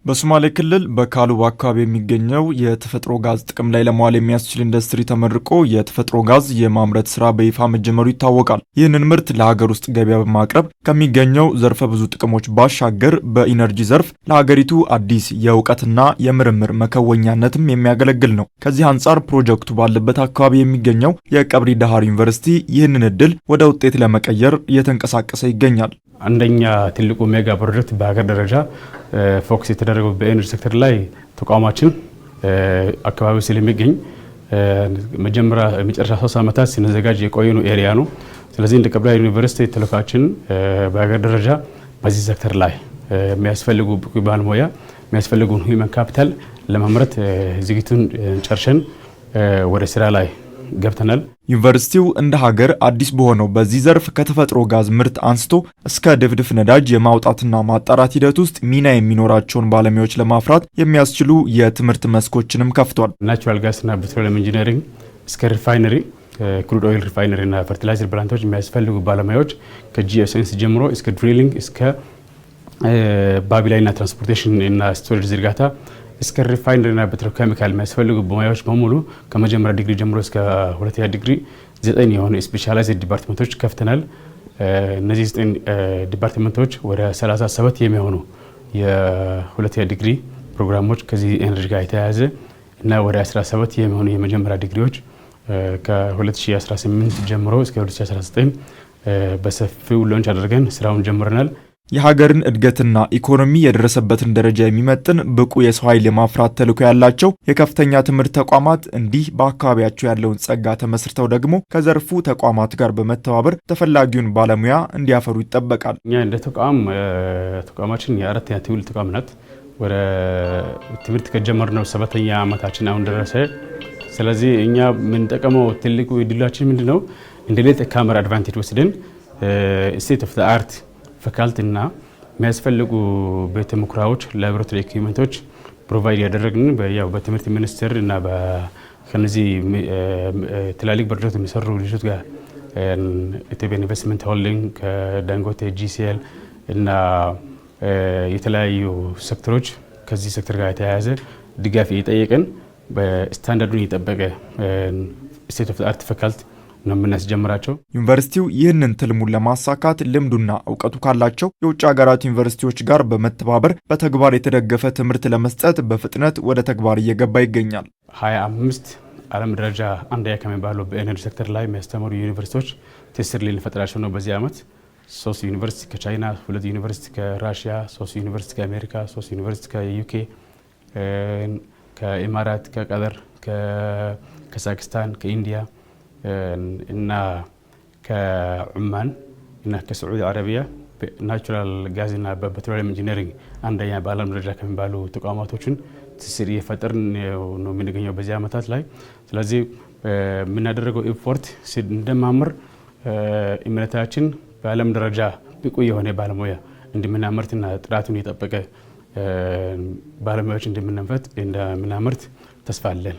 በሶማሌ ክልል በካሉባ አካባቢ የሚገኘው የተፈጥሮ ጋዝ ጥቅም ላይ ለማዋል የሚያስችል ኢንዱስትሪ ተመርቆ የተፈጥሮ ጋዝ የማምረት ስራ በይፋ መጀመሩ ይታወቃል። ይህንን ምርት ለሀገር ውስጥ ገበያ በማቅረብ ከሚገኘው ዘርፈ ብዙ ጥቅሞች ባሻገር በኢነርጂ ዘርፍ ለሀገሪቱ አዲስ የእውቀትና የምርምር መከወኛነትም የሚያገለግል ነው። ከዚህ አንጻር ፕሮጀክቱ ባለበት አካባቢ የሚገኘው የቀብሪ ዳሃር ዩኒቨርሲቲ ይህንን እድል ወደ ውጤት ለመቀየር እየተንቀሳቀሰ ይገኛል። አንደኛ ትልቁ ሜጋ ፕሮጀክት በሀገር ደረጃ ፎከስ የተደረገው በኤነርጂ ሴክተር ላይ ተቋማችን አካባቢው ስለሚገኝ መጀመሪያ መጨረሻ 3 ዓመታት ሲነዘጋጅ የቆየ ነው ኤሪያ ነው። ስለዚህ እንደ ቀብሪ ዩኒቨርሲቲ ተልእኮአችን በሀገር ደረጃ በዚህ ሴክተር ላይ የሚያስፈልጉ ብቁ ባለሙያ የሚያስፈልጉን ሂውማን ካፒታል ለማምረት ዝግጅቱን ጨርሰን ወደ ስራ ላይ ገብተናል። ዩኒቨርሲቲው እንደ ሀገር አዲስ በሆነው በዚህ ዘርፍ ከተፈጥሮ ጋዝ ምርት አንስቶ እስከ ድፍድፍ ነዳጅ የማውጣትና ማጣራት ሂደት ውስጥ ሚና የሚኖራቸውን ባለሙያዎች ለማፍራት የሚያስችሉ የትምህርት መስኮችንም ከፍቷል። ናቹራል ጋስና ፔትሮሊየም ኢንጂነሪንግ እስከ ሪፋይነሪ ክሩድ ኦይል ሪፋይነሪ እና ፈርቲላይዘር ፕላንቶች የሚያስፈልጉ ባለሙያዎች ከጂኦሳይንስ ጀምሮ እስከ ድሪሊንግ እስከ ባቢላይና ትራንስፖርቴሽን እና ስቶሬጅ ዝርጋታ እስከ ሪፋይነሪ እና ፔትሮኬሚካል የሚያስፈልጉ ባለሙያዎች በሙሉ ከመጀመሪያ ዲግሪ ጀምሮ እስከ ሁለተኛ ዲግሪ 9 የሆኑ ስፔሻላይዝድ ዲፓርትመንቶች ከፍተናል። እነዚህ 9 ዲፓርትመንቶች ወደ 37 የሚሆኑ የሁለተኛ ዲግሪ ፕሮግራሞች ከዚህ ኤነርጂ ጋር የተያያዘ እና ወደ 17 የሚሆኑ የመጀመሪያ ዲግሪዎች ከ2018 ጀምሮ እስከ 2019 በሰፊው ሎንች አድርገን ስራውን ጀምረናል። የሀገርን እድገትና ኢኮኖሚ የደረሰበትን ደረጃ የሚመጥን ብቁ የሰው ኃይል የማፍራት ተልዕኮ ያላቸው የከፍተኛ ትምህርት ተቋማት እንዲህ በአካባቢያቸው ያለውን ጸጋ ተመስርተው ደግሞ ከዘርፉ ተቋማት ጋር በመተባበር ተፈላጊውን ባለሙያ እንዲያፈሩ ይጠበቃል። እኛ እንደ ተቋማችን የአራተኛ ትውልድ ተቋም ናት። ወደ ትምህርት ከጀመርነው 7ኛ ዓመታችን አሁን ደረሰ። ስለዚህ እኛ የምንጠቀመው ትልቁ እድላችን ምንድነው? እንደ ሌት ካሜራ አድቫንቴጅ ወስደን ስቴት ኦፍ ዘ አርት ፋካልቲ እና የሚያስፈልጉ ቤተ ሙከራዎች ላቦራቶሪ ኢኩዊፕመንቶች ፕሮቫይድ ያደረግን በትምህርት ሚኒስቴር እና ከነዚህ ትላልቅ ፕሮጀክት የሚሰሩ ልጆች ጋር ኢትዮጵያ ኢንቨስትመንት ሆልዲንግ ከዳንጎቴ ጂሲኤል እና የተለያዩ ሴክተሮች ከዚህ ሴክተር ጋር የተያያዘ ድጋፍ እየጠየቅን በስታንዳርዱን የጠበቀ ስቴት ኦፍ ዘ አርት ፋካልቲ ነው የምናስጀምራቸው። ዩኒቨርሲቲው ይህንን ትልሙን ለማሳካት ልምዱና እውቀቱ ካላቸው የውጭ ሀገራት ዩኒቨርሲቲዎች ጋር በመተባበር በተግባር የተደገፈ ትምህርት ለመስጠት በፍጥነት ወደ ተግባር እየገባ ይገኛል። 25 ዓለም ደረጃ አንደኛ ከሚባሉ በኤነርጂ ሴክተር ላይ የሚያስተምሩ ዩኒቨርሲቲዎች ትስስር ልንፈጥራቸው ነው። በዚህ ዓመት 3 ዩኒቨርሲቲ ከቻይና፣ 2 ዩኒቨርሲቲ ከራሽያ፣ 3 ዩኒቨርሲቲ ከአሜሪካ፣ 3 ዩኒቨርሲቲ ከዩኬ፣ ከኢማራት፣ ከቀጠር፣ ከካዛክስታን፣ ከኢንዲያ እና ከዑማን እና ከሳዑዲ አረቢያ ናቹራል ጋዝ እና በፔትሮሊየም ኢንጂነሪንግ አንደኛ በዓለም ደረጃ ከሚባሉ ተቋማቶችን ትስስር እየፈጠርን ነው የምንገኘው በዚህ ዓመታት ላይ። ስለዚህ የምናደርገው ኢፎርት እንደማምር እምነታችን በዓለም ደረጃ ብቁ የሆነ ባለሙያ እንደምናመርትና ጥራቱን የጠበቀ ባለሙያዎች እንደምናመርት ተስፋ አለን።